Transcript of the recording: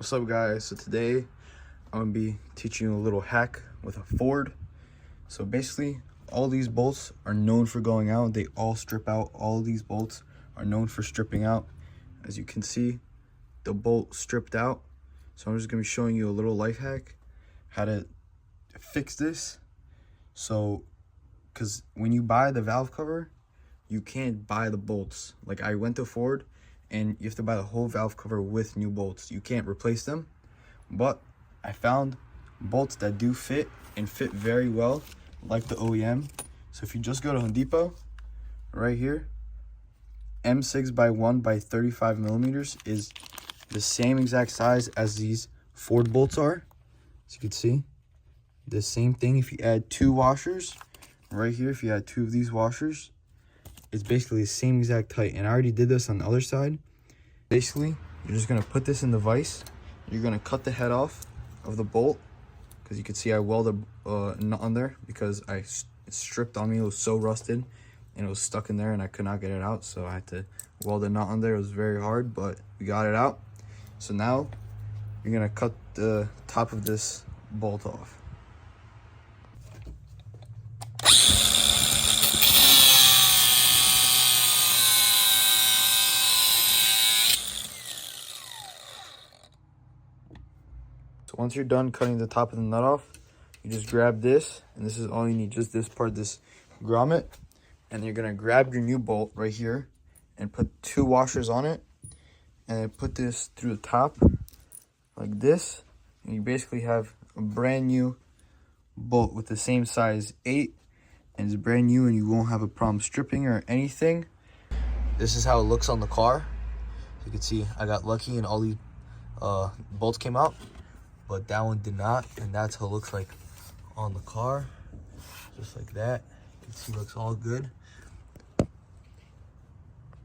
What's up, guys? So today I'm gonna be teaching you a little hack with a Ford. So basically all these bolts are known for going out. They all strip out. All these bolts are known for stripping out. As you can see, the bolt stripped out. So I'm just gonna be showing you a little life hack how to fix this. So because when you buy the valve cover, you can't buy the bolts. Like, I went to Ford and you have to buy the whole valve cover with new bolts. You can't replace them. But I found bolts that do fit and fit very well, like the OEM. So if you just go to Home Depot, right here, M6 by 1 by 35 millimeters is the same exact size as these Ford bolts are. As you can see, the same thing. If you add 2 washers, right here, if you add 2 of these washers, it's basically the same exact height. And I already did this on the other side. Basically, you're just gonna put this in the vise. You're gonna cut the head off of the bolt, because you can see I welded a nut on there because it stripped on me. It was so rusted and it was stuck in there and I could not get it out, so I had to weld a nut on there. It was very hard, but we got it out. So now you're gonna cut the top of this bolt off. So once you're done cutting the top of the nut off, you just grab this, and this is all you need, just this part, this grommet. And you're gonna grab your new bolt right here and put 2 washers on it, and then put this through the top like this, and you basically have a brand new bolt with the same size 8, and it's brand new, and you won't have a problem stripping or anything. This is how it looks on the car. You can see I got lucky and all these bolts came out, but that one did not, and that's how it looks like on the car, just like that. You can see it looks all good.